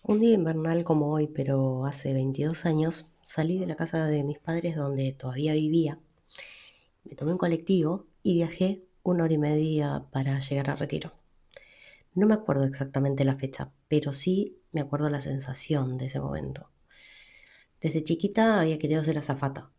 Un día invernal como hoy, pero hace 22 años, salí de la casa de mis padres donde todavía vivía, me tomé un colectivo y viajé 1 hora y media para llegar a Retiro. No me acuerdo exactamente la fecha, pero sí me acuerdo la sensación de ese momento. Desde chiquita había querido ser azafata.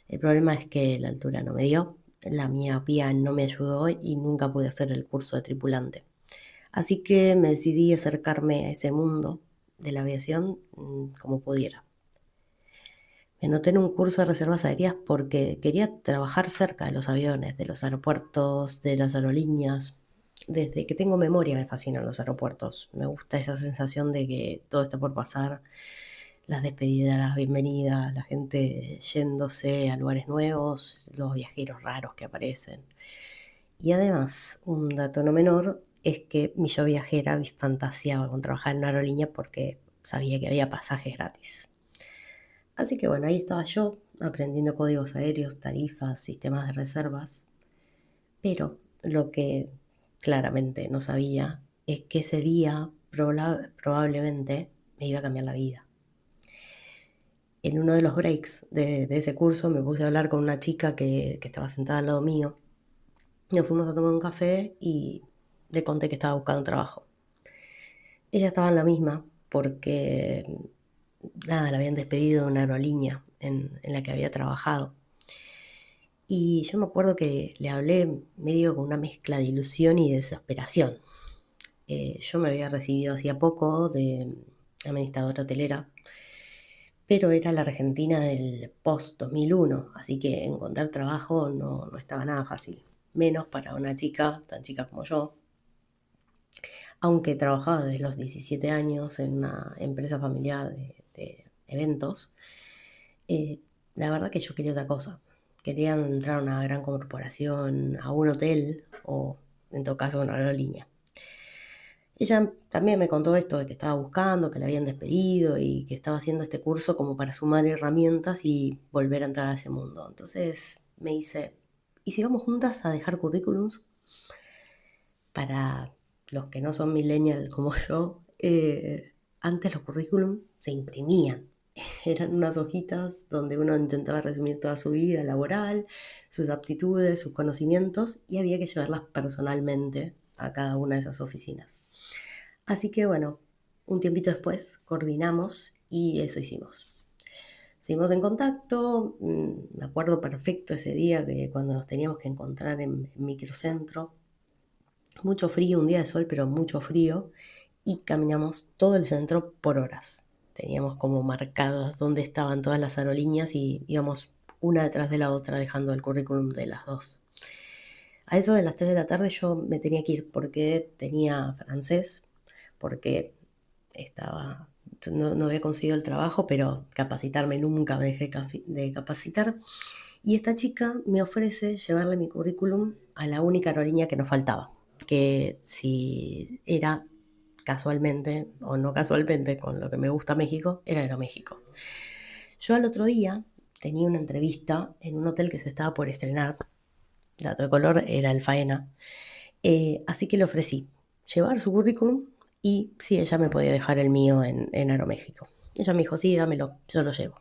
El problema es que la altura no me dio, la miopía no me ayudó y nunca pude hacer el curso de tripulante. Así que me decidí acercarme a ese mundo de la aviación como pudiera. Me anoté en un curso de reservas aéreas porque quería trabajar cerca de los aviones, de los aeropuertos, de las aerolíneas. Desde que tengo memoria me fascinan los aeropuertos. Me gusta esa sensación de que todo está por pasar, las despedidas, las bienvenidas, la gente yéndose a lugares nuevos, los viajeros raros que aparecen. Y además, un dato no menor es que mi yo viajera fantaseaba con trabajar en una aerolínea porque sabía que había pasajes gratis. Así que bueno, ahí estaba yo aprendiendo códigos aéreos, tarifas, sistemas de reservas, pero lo que claramente no sabía es que ese día probablemente me iba a cambiar la vida. En uno de los breaks de ese curso me puse a hablar con una chica que estaba sentada al lado mío. Nos fuimos a tomar un café y le conté que estaba buscando trabajo. Ella estaba en la misma porque, nada, la habían despedido de una aerolínea en la que había trabajado. Y yo me acuerdo que le hablé medio con una mezcla de ilusión y desesperación. Yo me había recibido hacía poco de administradora hotelera, pero era la Argentina del post-2001, así que encontrar trabajo no estaba nada fácil, menos para una chica tan chica como yo, aunque trabajaba desde los 17 años en una empresa familiar de eventos. La verdad que yo quería otra cosa. Quería entrar a una gran corporación, a un hotel o, en todo caso, a una aerolínea. Ella también me contó esto de que estaba buscando, que la habían despedido y que estaba haciendo este curso como para sumar herramientas y volver a entrar a ese mundo. Entonces me dice, ¿y si vamos juntas a dejar currículums? Para los que no son millennial como yo, antes los currículums se imprimían. Eran unas hojitas donde uno intentaba resumir toda su vida laboral, sus aptitudes, sus conocimientos, y había que llevarlas personalmente a cada una de esas oficinas. Así que bueno, un tiempito después coordinamos y eso hicimos. Seguimos en contacto, me acuerdo perfecto ese día que cuando nos teníamos que encontrar en Microcentro, mucho frío, un día de sol, pero mucho frío, y caminamos todo el centro por horas. Teníamos como marcadas dónde estaban todas las aerolíneas y íbamos una detrás de la otra dejando el currículum de las dos. A eso de las 3 de la tarde yo me tenía que ir porque tenía francés, porque estaba, no había conseguido el trabajo, pero capacitarme nunca me dejé de capacitar. Y esta chica me ofrece llevarle mi currículum a la única aerolínea que nos faltaba, que si era casualmente o no casualmente, con lo que me gusta México, era Aeroméxico. Yo al otro día tenía una entrevista en un hotel que se estaba por estrenar, dato de color, era el Faena, así que le ofrecí llevar su currículum y si ella me podía dejar el mío en Aeroméxico. Ella me dijo, sí, dámelo, yo lo llevo.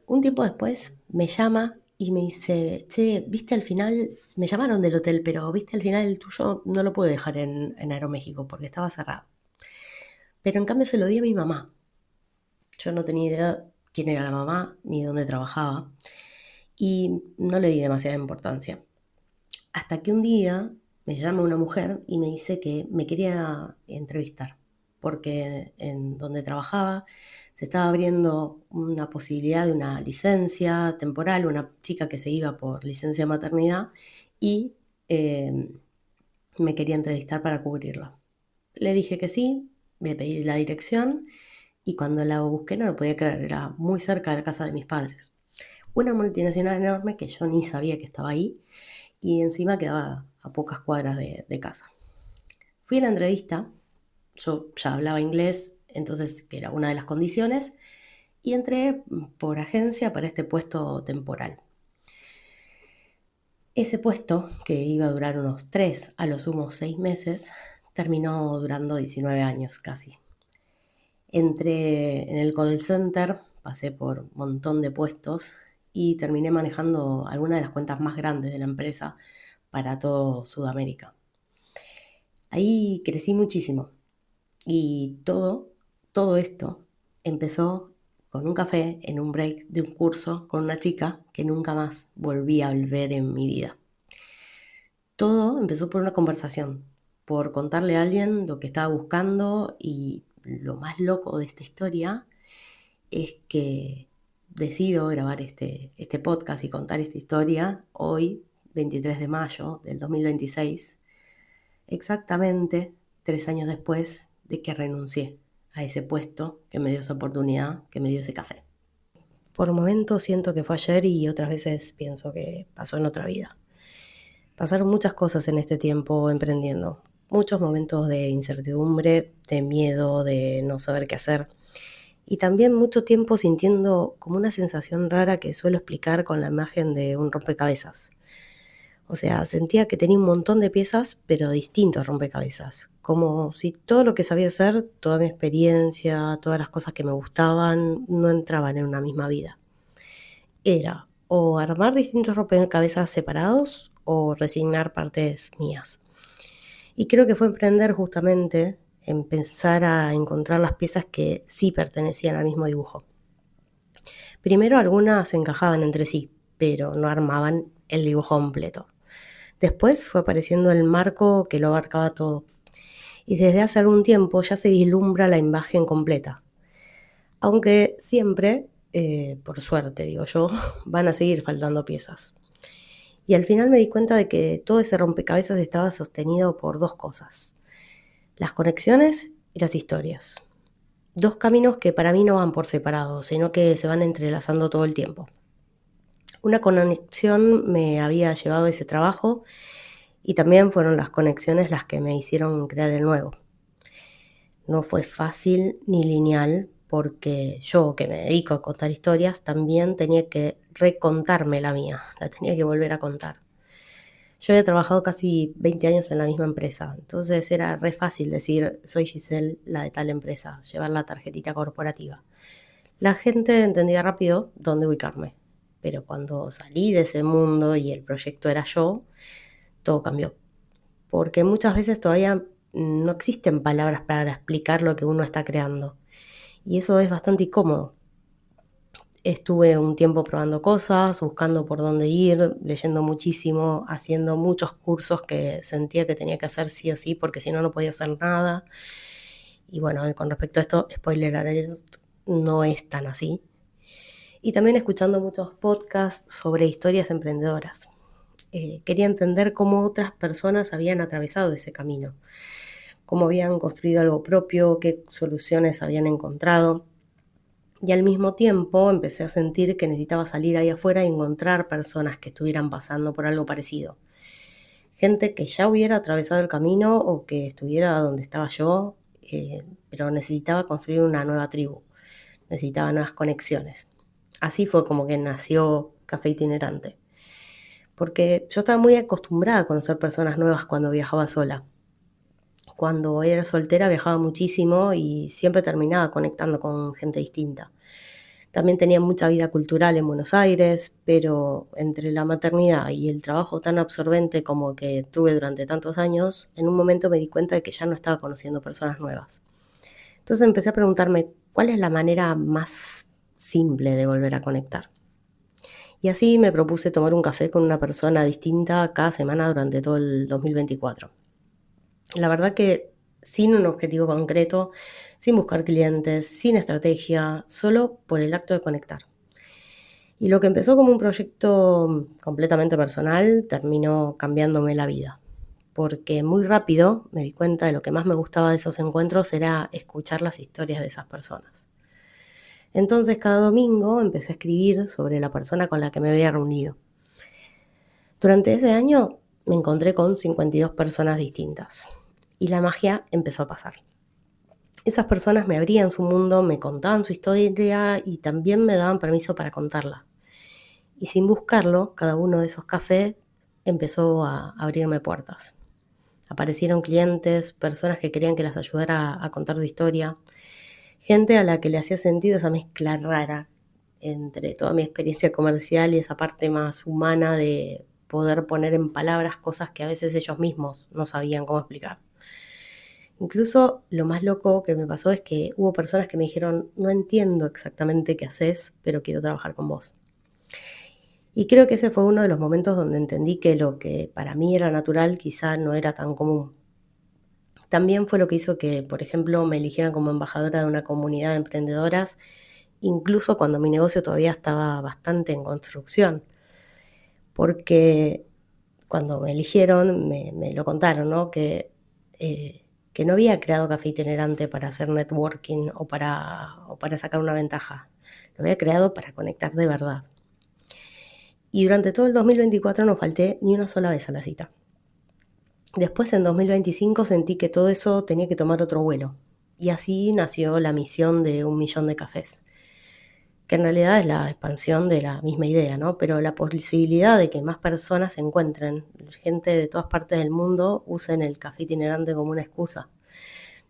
Un tiempo después me llama y me dice, che, viste al final, me llamaron del hotel, pero viste al final el tuyo no lo puedo dejar en Aeroméxico porque estaba cerrado. Pero en cambio se lo di a mi mamá. Yo no tenía idea quién era la mamá ni dónde trabajaba y no le di demasiada importancia. Hasta que un día me llama una mujer y me dice que me quería entrevistar, porque en donde trabajaba se estaba abriendo una posibilidad de una licencia temporal, una chica que se iba por licencia de maternidad y eh, me quería entrevistar para cubrirla. Le dije que sí, me pedí la dirección y cuando la busqué no lo podía creer, era muy cerca de la casa de mis padres. Una multinacional enorme que yo ni sabía que estaba ahí y encima quedaba a pocas cuadras de casa. Fui a la entrevista, yo ya hablaba inglés, entonces que era una de las condiciones, y entré por agencia para este puesto temporal. Ese puesto, que iba a durar unos 3 a lo sumo 6 meses, terminó durando 19 años casi. Entré en el call center, pasé por un montón de puestos y terminé manejando algunas de las cuentas más grandes de la empresa para todo Sudamérica. Ahí crecí muchísimo y todo esto empezó con un café en un break de un curso con una chica que nunca más volví a ver en mi vida. Todo empezó por una conversación, por contarle a alguien lo que estaba buscando, y lo más loco de esta historia es que decido grabar este podcast y contar esta historia hoy, 23 de mayo del 2026, exactamente 3 años después de que renuncié a ese puesto que me dio esa oportunidad, que me dio ese café. Por momentos siento que fue ayer y otras veces pienso que pasó en otra vida. Pasaron muchas cosas en este tiempo emprendiendo, muchos momentos de incertidumbre, de miedo, de no saber qué hacer, y también mucho tiempo sintiendo como una sensación rara que suelo explicar con la imagen de un rompecabezas. O sea, sentía que tenía un montón de piezas, pero distintos rompecabezas, como si todo lo que sabía hacer, toda mi experiencia, todas las cosas que me gustaban, no entraban en una misma vida. Era o armar distintos rompecabezas separados o resignar partes mías. Y creo que fue emprender justamente en pensar a encontrar las piezas que sí pertenecían al mismo dibujo. Primero algunas encajaban entre sí, pero no armaban el dibujo completo. Después fue apareciendo el marco que lo abarcaba todo. Y desde hace algún tiempo ya se vislumbra la imagen completa. Aunque siempre, por suerte digo yo, van a seguir faltando piezas. Y al final me di cuenta de que todo ese rompecabezas estaba sostenido por dos cosas: las conexiones y las historias. Dos caminos que para mí no van por separado, sino que se van entrelazando todo el tiempo. Una conexión me había llevado a ese trabajo y también fueron las conexiones las que me hicieron crear el nuevo. No fue fácil ni lineal porque yo, que me dedico a contar historias, también tenía que recontarme la mía, la tenía que volver a contar. Yo había trabajado casi 20 años en la misma empresa, entonces era re fácil decir: soy Giselle, la de tal empresa, llevar la tarjetita corporativa. La gente entendía rápido dónde ubicarme, pero cuando salí de ese mundo y el proyecto era yo, todo cambió. Porque muchas veces todavía no existen palabras para explicar lo que uno está creando. Y eso es bastante incómodo. Estuve un tiempo probando cosas, buscando por dónde ir, leyendo muchísimo, haciendo muchos cursos que sentía que tenía que hacer sí o sí, porque si no, no podía hacer nada. Y bueno, con respecto a esto, spoiler alert, no es tan así. Y también escuchando muchos podcasts sobre historias emprendedoras. Quería entender cómo otras personas habían atravesado ese camino, cómo habían construido algo propio, qué soluciones habían encontrado. Y al mismo tiempo empecé a sentir que necesitaba salir ahí afuera y encontrar personas que estuvieran pasando por algo parecido. Gente que ya hubiera atravesado el camino o que estuviera donde estaba yo, pero necesitaba construir una nueva tribu, necesitaba nuevas conexiones. Así fue como que nació Café Itinerante. Porque yo estaba muy acostumbrada a conocer personas nuevas cuando viajaba sola. Cuando era soltera viajaba muchísimo y siempre terminaba conectando con gente distinta. También tenía mucha vida cultural en Buenos Aires, pero entre la maternidad y el trabajo tan absorbente como que tuve durante tantos años, en un momento me di cuenta de que ya no estaba conociendo personas nuevas. Entonces empecé a preguntarme cuál es la manera más simple de volver a conectar. Y así me propuse tomar un café con una persona distinta cada semana durante todo el 2024. La verdad que sin un objetivo concreto, sin buscar clientes, sin estrategia, solo por el acto de conectar. Y lo que empezó como un proyecto completamente personal terminó cambiándome la vida, porque muy rápido me di cuenta de lo que más me gustaba de esos encuentros era escuchar las historias de esas personas. Entonces cada domingo empecé a escribir sobre la persona con la que me había reunido. Durante ese año me encontré con 52 personas distintas y la magia empezó a pasar. Esas personas me abrían su mundo, me contaban su historia y también me daban permiso para contarla. Y sin buscarlo, cada uno de esos cafés empezó a abrirme puertas. Aparecieron clientes, personas que querían que las ayudara a contar su historia, gente a la que le hacía sentido esa mezcla rara entre toda mi experiencia comercial y esa parte más humana de poder poner en palabras cosas que a veces ellos mismos no sabían cómo explicar. Incluso lo más loco que me pasó es que hubo personas que me dijeron, no entiendo exactamente qué haces, pero quiero trabajar con vos. Y creo que ese fue uno de los momentos donde entendí que lo que para mí era natural quizá no era tan común. También fue lo que hizo que, por ejemplo, me eligieran como embajadora de una comunidad de emprendedoras, incluso cuando mi negocio todavía estaba bastante en construcción, porque cuando me eligieron me lo contaron, ¿no? Que no había creado Café Itinerante para hacer networking o para sacar una ventaja. Lo había creado para conectar de verdad. Y durante todo el 2024 no falté ni una sola vez a la cita. Después, en 2025, sentí que todo eso tenía que tomar otro vuelo. Y así nació la misión de 1.000.000 de cafés, que en realidad es la expansión de la misma idea, ¿no? Pero la posibilidad de que más personas se encuentren, gente de todas partes del mundo, usen el café itinerante como una excusa,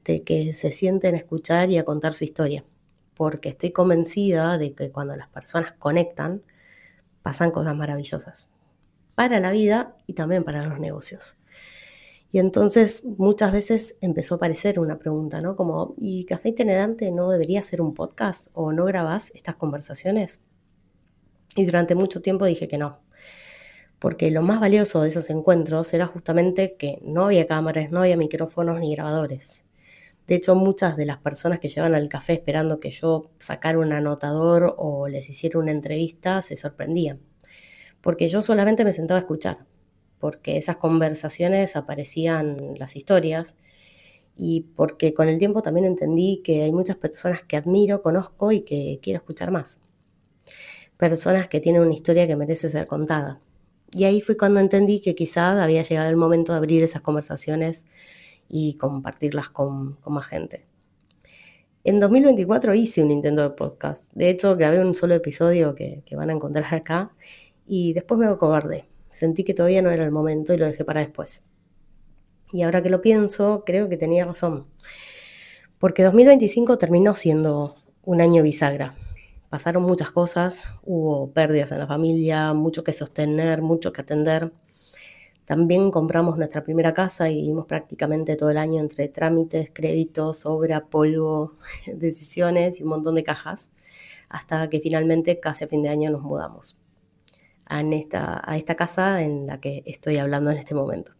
de que se sienten a escuchar y a contar su historia. Porque estoy convencida de que cuando las personas conectan, pasan cosas maravillosas para la vida y también para los negocios. Y entonces muchas veces empezó a aparecer una pregunta, ¿no? Como, ¿y Café Itinerante no debería ser un podcast o no grabás estas conversaciones? Y durante mucho tiempo dije que no, porque lo más valioso de esos encuentros era justamente que no había cámaras, no había micrófonos ni grabadores. De hecho, muchas de las personas que llegaban al café esperando que yo sacara un anotador o les hiciera una entrevista se sorprendían, porque yo solamente me sentaba a escuchar, porque esas conversaciones aparecían las historias y porque con el tiempo también entendí que hay muchas personas que admiro, conozco y que quiero escuchar más. Personas que tienen una historia que merece ser contada. Y ahí fue cuando entendí que quizás había llegado el momento de abrir esas conversaciones y compartirlas con más gente. En 2024 hice un intento de podcast. De hecho, grabé un solo episodio que van a encontrar acá y después me acobardé. Sentí que todavía no era el momento y lo dejé para después. Y ahora que lo pienso, creo que tenía razón. Porque 2025 terminó siendo un año bisagra. Pasaron muchas cosas, hubo pérdidas en la familia, mucho que sostener, mucho que atender. También compramos nuestra primera casa y vivimos prácticamente todo el año entre trámites, créditos, obra, polvo, decisiones y un montón de cajas, hasta que finalmente casi a fin de año nos mudamos a esta casa en la que estoy hablando en este momento.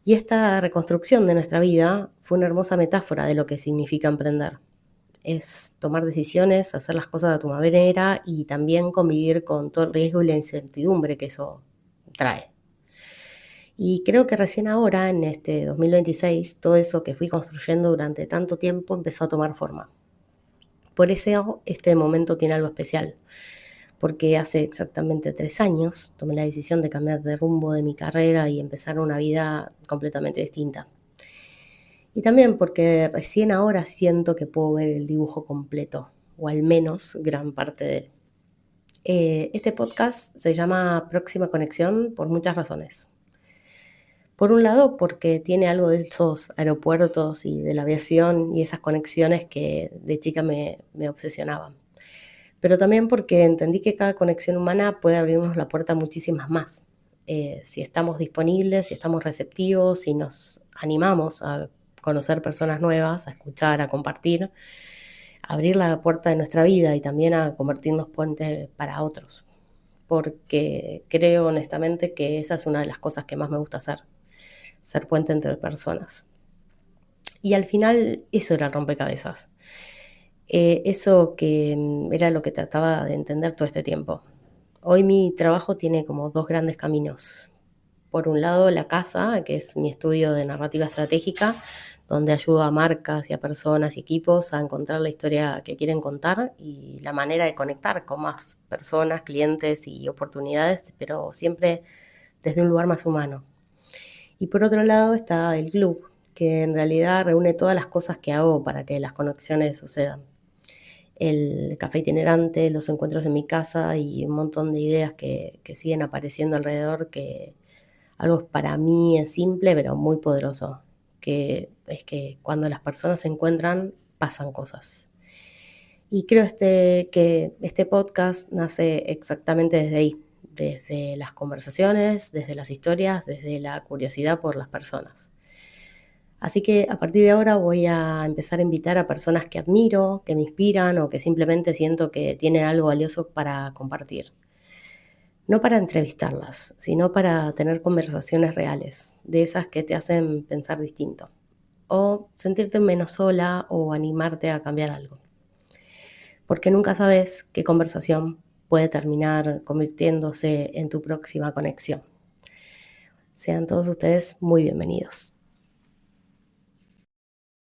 Y esta reconstrucción de nuestra vida fue una hermosa metáfora de lo que significa emprender. Es tomar decisiones, hacer las cosas a tu manera y también convivir con todo el riesgo y la incertidumbre que eso trae. Y creo que recién ahora, en este 2026, todo eso que fui construyendo durante tanto tiempo empezó a tomar forma. Por eso este momento tiene algo especial, porque hace exactamente 3 años tomé la decisión de cambiar de rumbo de mi carrera y empezar una vida completamente distinta. Y también porque recién ahora siento que puedo ver el dibujo completo, o al menos gran parte de él. Este podcast se llama Próxima Conexión por muchas razones. Por un lado, porque tiene algo de esos aeropuertos y de la aviación y esas conexiones que de chica me obsesionaban. Pero también porque entendí que cada conexión humana puede abrirnos la puerta a muchísimas más. Si estamos disponibles, si estamos receptivos, si nos animamos a conocer personas nuevas, a escuchar, a compartir, a abrir la puerta de nuestra vida y también a convertirnos puentes para otros. Porque creo honestamente que esa es una de las cosas que más me gusta hacer, ser puente entre personas. Y al final eso era el rompecabezas. Eso que era lo que trataba de entender todo este tiempo. Hoy mi trabajo tiene como dos grandes caminos. Por un lado, la casa, que es mi estudio de narrativa estratégica, donde ayudo a marcas y a personas y equipos a encontrar la historia que quieren contar y la manera de conectar con más personas, clientes y oportunidades, pero siempre desde un lugar más humano. Y por otro lado está el club, que en realidad reúne todas las cosas que hago para que las conexiones sucedan. El café itinerante, los encuentros en mi casa y un montón de ideas que siguen apareciendo alrededor, que algo para mí es simple pero muy poderoso, que es que cuando las personas se encuentran pasan cosas. Y creo que este podcast nace exactamente desde ahí, desde las conversaciones, desde las historias, desde la curiosidad por las personas. Así que a partir de ahora voy a empezar a invitar a personas que admiro, que me inspiran o que simplemente siento que tienen algo valioso para compartir. No para entrevistarlas, sino para tener conversaciones reales, de esas que te hacen pensar distinto, o sentirte menos sola o animarte a cambiar algo. Porque nunca sabes qué conversación puede terminar convirtiéndose en tu próxima conexión. Sean todos ustedes muy bienvenidos.